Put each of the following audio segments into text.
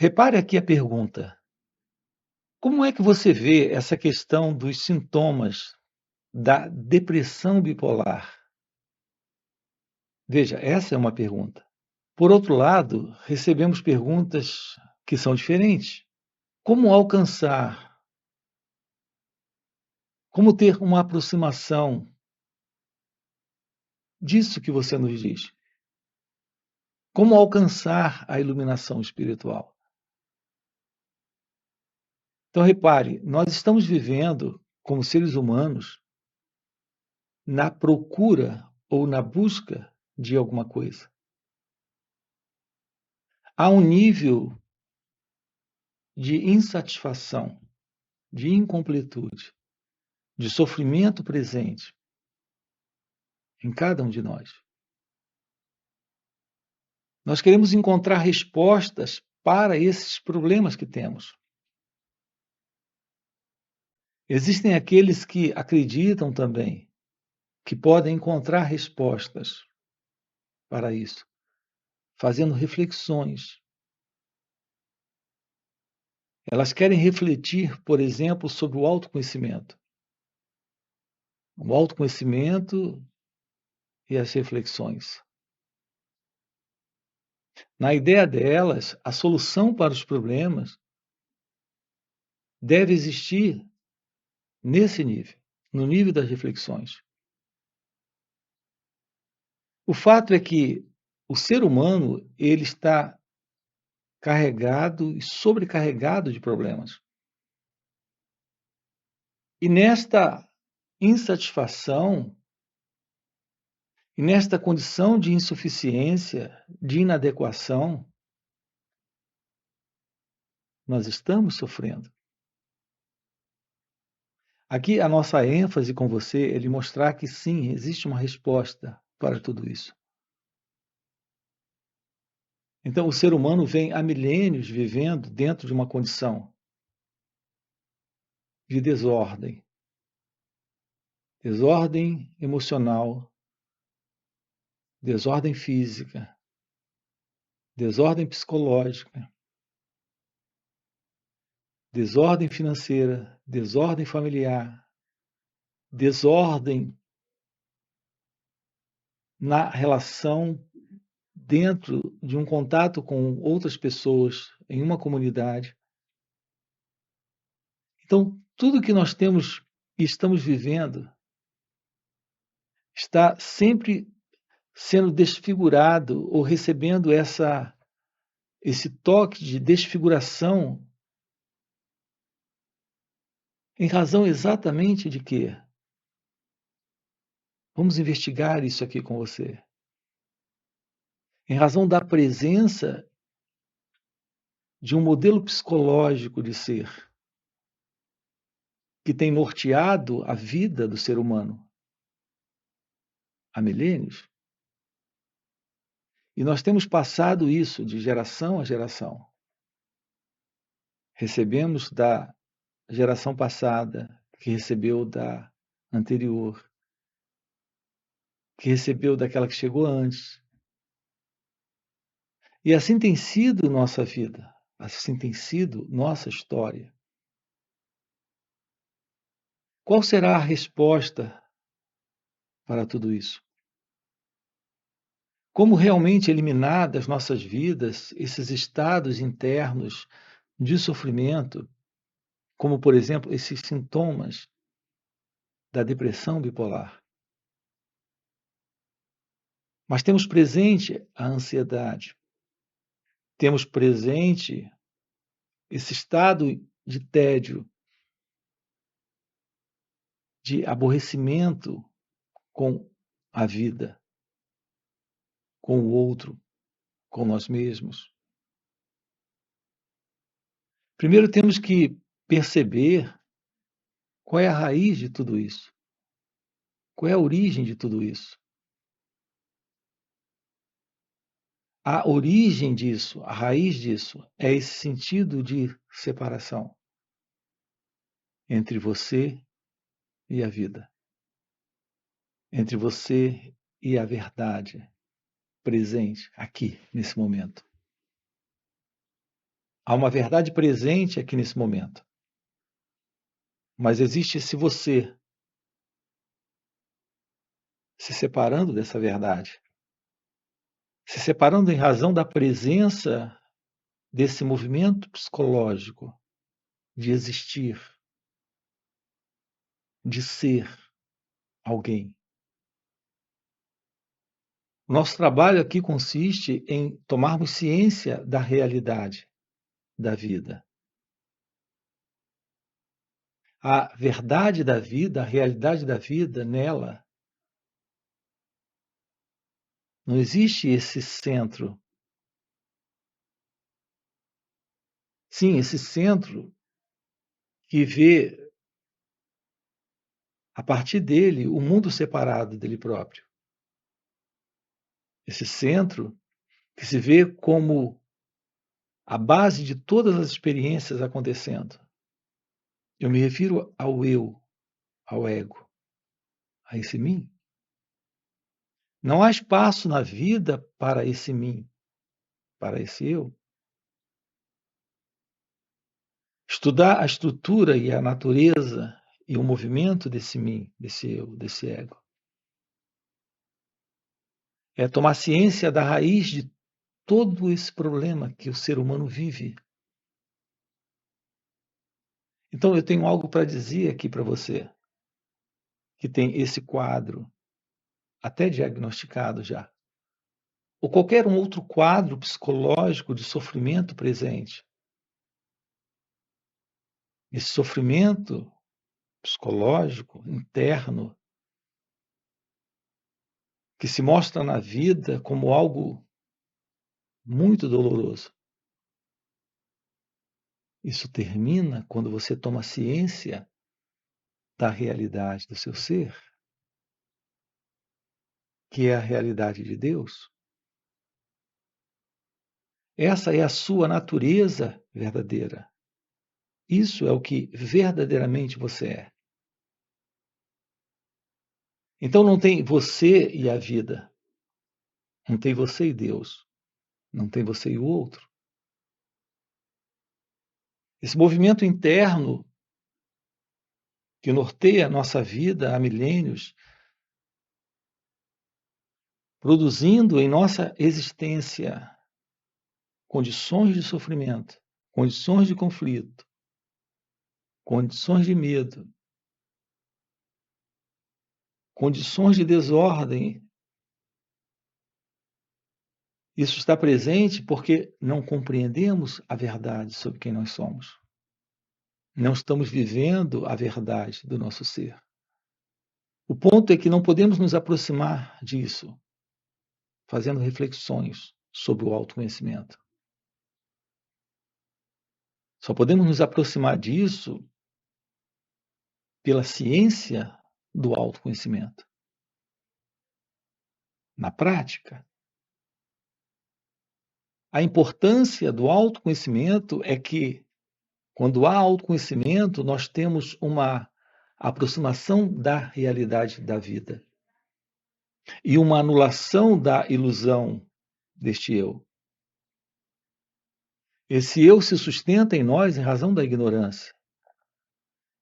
Repare aqui a pergunta: como é que você vê essa questão dos sintomas da depressão bipolar? Veja, essa é uma pergunta. Por outro lado, recebemos perguntas que são diferentes. Como alcançar? Como ter uma aproximação disso que você nos diz? Como alcançar a iluminação espiritual? Então, repare, nós estamos vivendo, como seres humanos, na procura ou na busca de alguma coisa. Há um nível de insatisfação, de incompletude, de sofrimento presente em cada um de nós. Nós queremos encontrar respostas para esses problemas que temos. Existem aqueles que acreditam também que podem encontrar respostas para isso, fazendo reflexões. Elas querem refletir, por exemplo, sobre o autoconhecimento. O autoconhecimento e as reflexões. Na ideia delas, a solução para os problemas deve existir nesse nível, no nível das reflexões. O fato é que o ser humano, ele está carregado e sobrecarregado de problemas. E nesta insatisfação, e nesta condição de insuficiência, de inadequação, nós estamos sofrendo. Aqui a nossa ênfase com você é de mostrar que sim, existe uma resposta para tudo isso. Então, o ser humano vem há milênios vivendo dentro de uma condição de desordem. Desordem emocional, desordem física, desordem psicológica, desordem financeira, desordem familiar, desordem na relação dentro de um contato com outras pessoas em uma comunidade. Então, tudo que nós temos e estamos vivendo está sempre sendo desfigurado ou recebendo esse toque de desfiguração em razão exatamente de quê? Vamos investigar isso aqui com você. Em razão da presença de um modelo psicológico de ser que tem norteado a vida do ser humano há milênios. E nós temos passado isso de geração a geração. Recebemos da geração passada, que recebeu da anterior, que recebeu daquela que chegou antes. E assim tem sido nossa vida, assim tem sido nossa história. Qual será a resposta para tudo isso? Como realmente eliminar das nossas vidas esses estados internos de sofrimento, como, por exemplo, esses sintomas da depressão bipolar? Mas temos presente a ansiedade, temos presente esse estado de tédio, de aborrecimento com a vida, com o outro, com nós mesmos. Primeiro temos que perceber qual é a raiz de tudo isso, qual é a origem de tudo isso. A origem disso, a raiz disso, é esse sentido de separação entre você e a vida, entre você e a verdade presente aqui, nesse momento. Há uma verdade presente aqui nesse momento, mas existe esse você se separando dessa verdade, se separando em razão da presença desse movimento psicológico de existir, de ser alguém. O nosso trabalho aqui consiste em tomarmos ciência da realidade da vida. A verdade da vida, a realidade da vida, nela, não existe esse centro. Sim, esse centro que vê, a partir dele, o mundo separado dele próprio. Esse centro que se vê como a base de todas as experiências acontecendo. Eu me refiro ao eu, ao ego, a esse mim. Não há espaço na vida para esse mim, para esse eu. Estudar a estrutura e a natureza e o movimento desse mim, desse eu, desse ego. É tomar ciência da raiz de todo esse problema que o ser humano vive. Então eu tenho algo para dizer aqui para você, que tem esse quadro até diagnosticado já, ou qualquer um outro quadro psicológico de sofrimento presente. Esse sofrimento psicológico interno que se mostra na vida como algo muito doloroso. Isso termina quando você toma ciência da realidade do seu ser, que é a realidade de Deus. Essa é a sua natureza verdadeira. Isso é o que verdadeiramente você é. Então não tem você e a vida. Não tem você e Deus. Não tem você e o outro. Esse movimento interno que norteia a nossa vida há milênios, produzindo em nossa existência condições de sofrimento, condições de conflito, condições de medo, condições de desordem. Isso está presente porque não compreendemos a verdade sobre quem nós somos. Não estamos vivendo a verdade do nosso ser. O ponto é que não podemos nos aproximar disso fazendo reflexões sobre o autoconhecimento. Só podemos nos aproximar disso pela ciência do autoconhecimento. Na prática, a importância do autoconhecimento é que, quando há autoconhecimento, nós temos uma aproximação da realidade da vida e uma anulação da ilusão deste eu. Esse eu se sustenta em nós em razão da ignorância.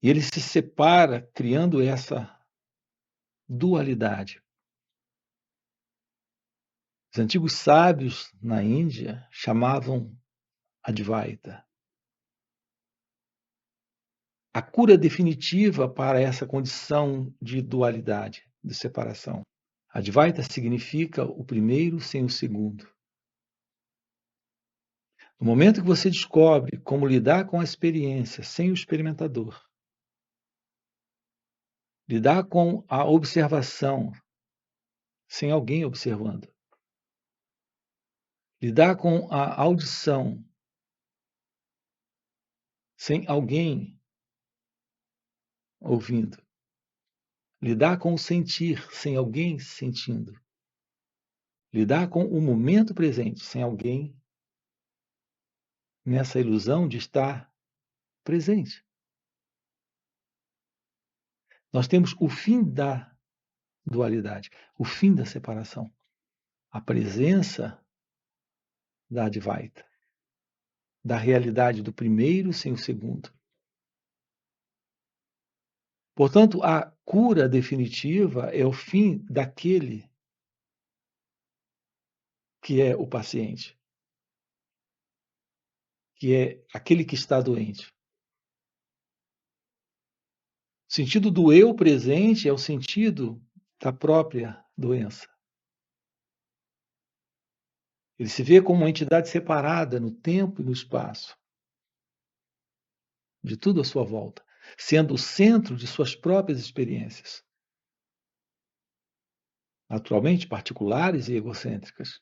E ele se separa, criando essa dualidade. Os antigos sábios na Índia chamavam Advaita. A cura definitiva para essa condição de dualidade, de separação. Advaita significa o primeiro sem o segundo. No momento que você descobre como lidar com a experiência sem o experimentador, lidar com a observação sem alguém observando, lidar com a audição sem alguém ouvindo, lidar com o sentir sem alguém sentindo, lidar com o momento presente sem alguém nessa ilusão de estar presente. Nós temos o fim da dualidade, o fim da separação, a presença da Advaita. da realidade do primeiro sem o segundo. Portanto, a cura definitiva é o fim daquele que é o paciente, que é aquele que está doente. O sentido do eu presente é o sentido da própria doença. Ele se vê como uma entidade separada no tempo e no espaço, de tudo à sua volta, sendo o centro de suas próprias experiências, naturalmente particulares e egocêntricas.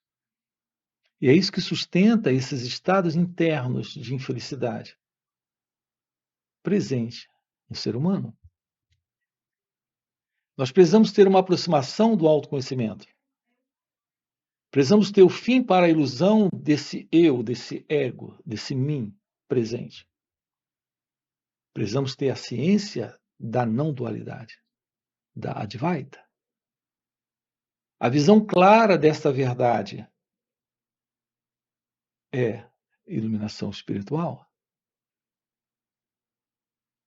E é isso que sustenta esses estados internos de infelicidade presente no ser humano. Nós precisamos ter uma aproximação do autoconhecimento. Precisamos ter o fim para a ilusão desse eu, desse ego, desse mim presente. Precisamos ter a ciência da não dualidade, da Advaita. A visão clara desta verdade é iluminação espiritual.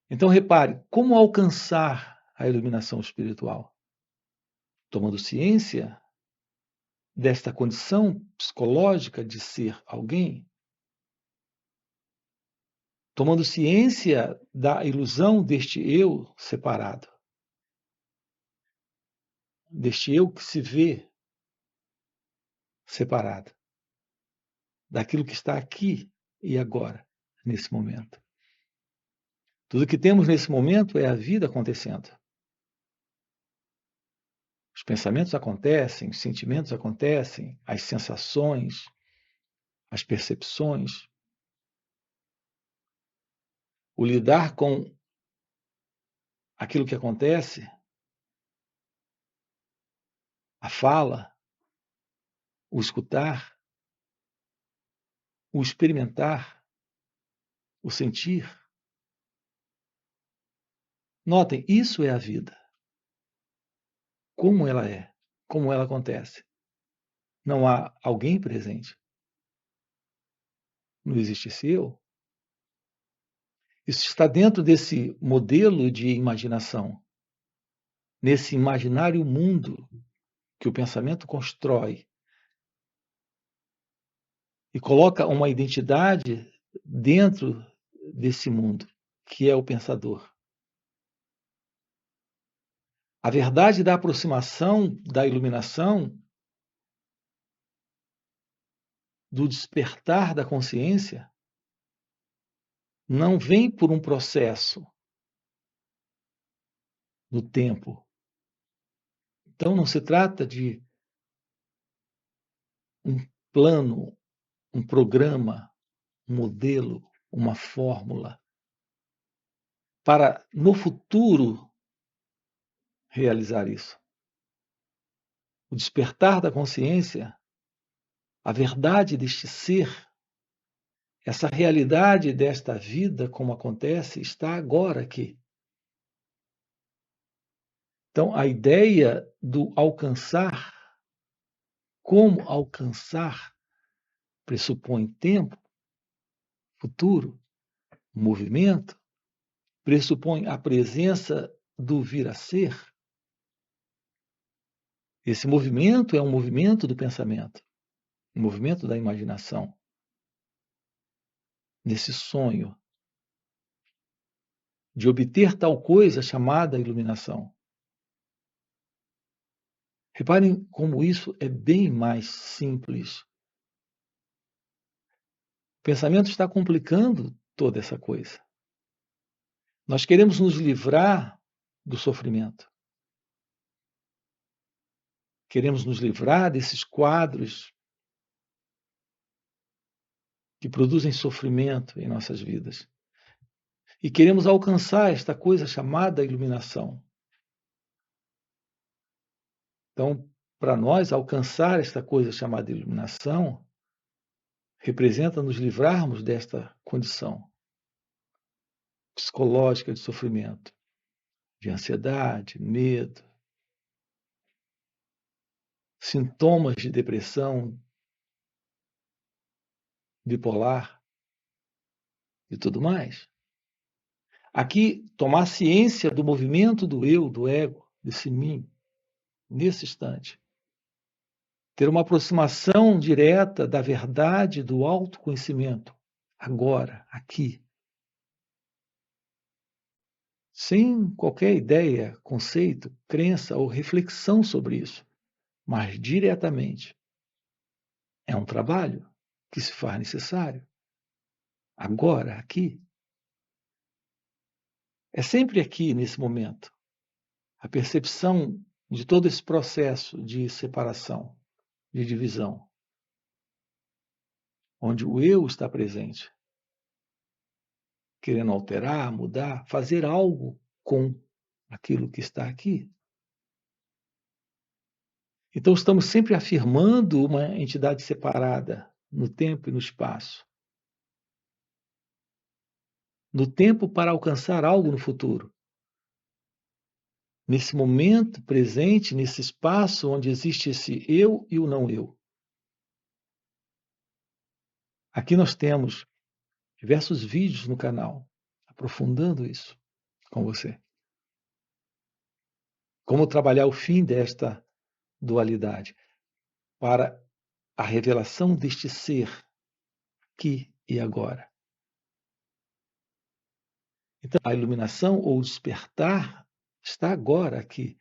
Então, repare, como alcançar a iluminação espiritual? Tomando ciência desta condição psicológica de ser alguém, tomando ciência da ilusão deste eu separado, deste eu que se vê separado, daquilo que está aqui e agora, nesse momento. Tudo que temos nesse momento é a vida acontecendo. Os pensamentos acontecem, os sentimentos acontecem, as sensações, as percepções. O lidar com aquilo que acontece, a fala, o escutar, o experimentar, o sentir. Notem, isso é a vida. Como ela é, como ela acontece. Não há alguém presente. Não existe esse eu. Isso está dentro desse modelo de imaginação, nesse imaginário mundo que o pensamento constrói e coloca uma identidade dentro desse mundo, que é o pensador. A verdade da aproximação, da iluminação, do despertar da consciência, não vem por um processo no tempo. Então, não se trata de um plano, um programa, um modelo, uma fórmula, para no futuro realizar isso. O despertar da consciência, a verdade deste ser, essa realidade desta vida, como acontece, está agora aqui. Então, a ideia do alcançar, como alcançar, pressupõe tempo, futuro, movimento, pressupõe a presença do vir a ser. Esse movimento é um movimento do pensamento, um movimento da imaginação. Nesse sonho de obter tal coisa chamada iluminação. Reparem como isso é bem mais simples. O pensamento está complicando toda essa coisa. Nós queremos nos livrar do sofrimento. Queremos nos livrar desses quadros que produzem sofrimento em nossas vidas. E queremos alcançar esta coisa chamada iluminação. Então, para nós, alcançar esta coisa chamada iluminação representa nos livrarmos desta condição psicológica de sofrimento, de ansiedade, medo, sintomas de depressão bipolar, e tudo mais. Aqui, tomar ciência do movimento do eu, do ego, desse mim, nesse instante. Ter uma aproximação direta da verdade, do autoconhecimento, agora, aqui. Sem qualquer ideia, conceito, crença ou reflexão sobre isso, mas diretamente. É um trabalho que se faz necessário. Agora, aqui. É sempre aqui, nesse momento, a percepção de todo esse processo de separação, de divisão, onde o eu está presente, querendo alterar, mudar, fazer algo com aquilo que está aqui. Então, estamos sempre afirmando uma entidade separada no tempo e no espaço. No tempo para alcançar algo no futuro. Nesse momento presente, nesse espaço onde existe esse eu e o não eu. Aqui nós temos diversos vídeos no canal aprofundando isso com você. Como trabalhar o fim desta dualidade para a revelação deste ser aqui e agora. Então, a iluminação ou o despertar está agora aqui.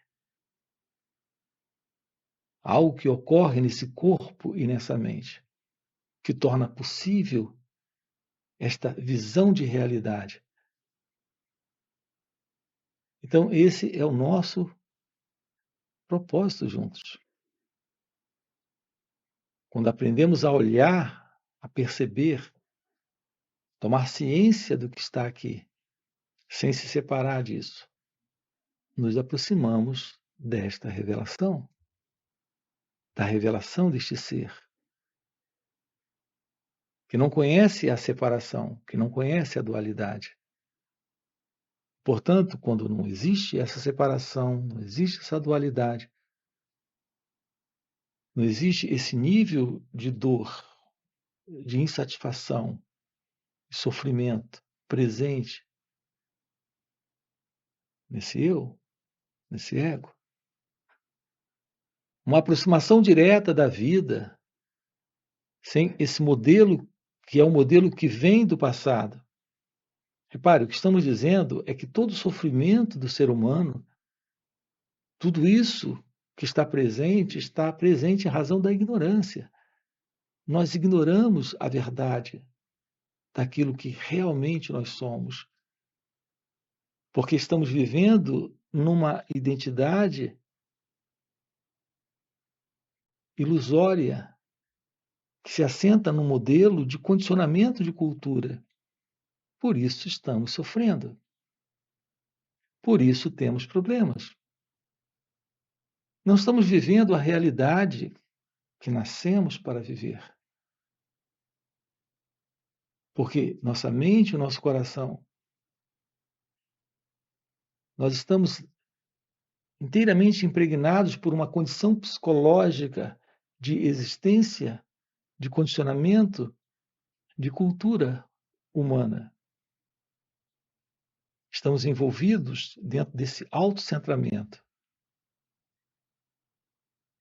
Algo que ocorre nesse corpo e nessa mente, que torna possível esta visão de realidade. Então, esse é o nosso propósito juntos. Quando aprendemos a olhar, a perceber, tomar ciência do que está aqui, sem se separar disso, nos aproximamos desta revelação, da revelação deste ser, que não conhece a separação, que não conhece a dualidade. Portanto, quando não existe essa separação, não existe essa dualidade, não existe esse nível de dor, de insatisfação, de sofrimento presente nesse eu, nesse ego. Uma aproximação direta da vida, sem esse modelo, que é um modelo que vem do passado. Repare, o que estamos dizendo é que todo o sofrimento do ser humano, tudo isso que está presente em razão da ignorância. Nós ignoramos a verdade daquilo que realmente nós somos, porque estamos vivendo numa identidade ilusória que se assenta num modelo de condicionamento de cultura. Por isso estamos sofrendo. Por isso temos problemas. Não estamos vivendo a realidade que nascemos para viver. Porque nossa mente e o nosso coração, nós estamos inteiramente impregnados por uma condição psicológica de existência, de condicionamento, de cultura humana. Estamos envolvidos dentro desse autocentramento,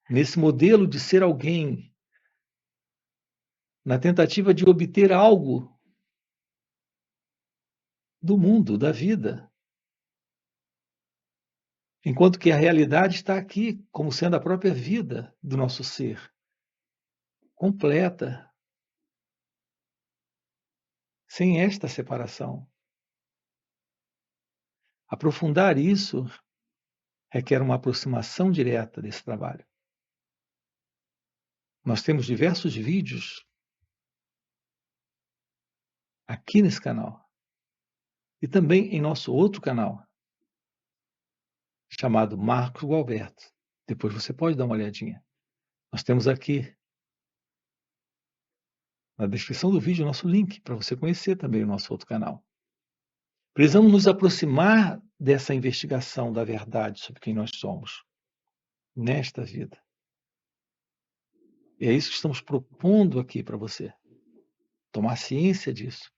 nesse modelo de ser alguém, na tentativa de obter algo do mundo, da vida. Enquanto que a realidade está aqui, como sendo a própria vida do nosso ser, completa, sem esta separação. Aprofundar isso requer uma aproximação direta desse trabalho. Nós temos diversos vídeos aqui nesse canal e também em nosso outro canal, chamado Marcos Gualberto. Depois você pode dar uma olhadinha. Nós temos aqui na descrição do vídeo o nosso link para você conhecer também o nosso outro canal. Precisamos nos aproximar dessa investigação da verdade sobre quem nós somos nesta vida. E é isso que estamos propondo aqui para você. Tomar ciência disso.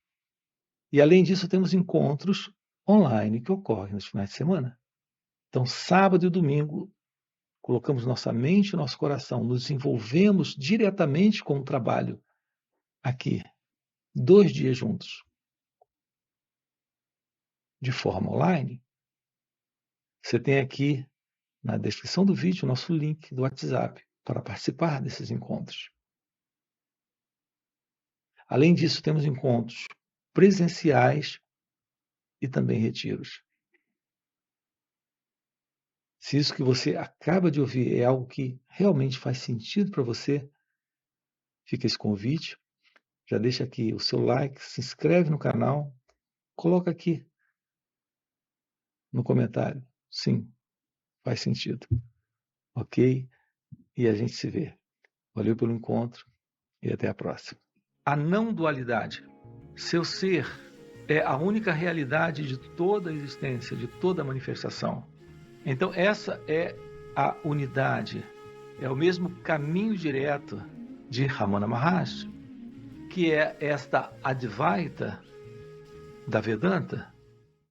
E, além disso, temos encontros online que ocorrem nos finais de semana. Então, sábado e domingo, colocamos nossa mente e nosso coração, nos envolvemos diretamente com o trabalho aqui, 2 dias juntos, de forma online. Você tem aqui na descrição do vídeo o nosso link do WhatsApp para participar desses encontros. Além disso, temos encontros presenciais e também retiros. Se isso que você acaba de ouvir é algo que realmente faz sentido para você, fica esse convite. Já deixa aqui o seu like, se inscreve no canal, coloca aqui no comentário. Sim, faz sentido. Ok? E a gente se vê. Valeu pelo encontro e até a próxima. A não dualidade. Seu ser é a única realidade de toda a existência, de toda a manifestação. Então, essa é a unidade. É o mesmo caminho direto de Ramana Maharshi, que é esta Advaita da Vedanta,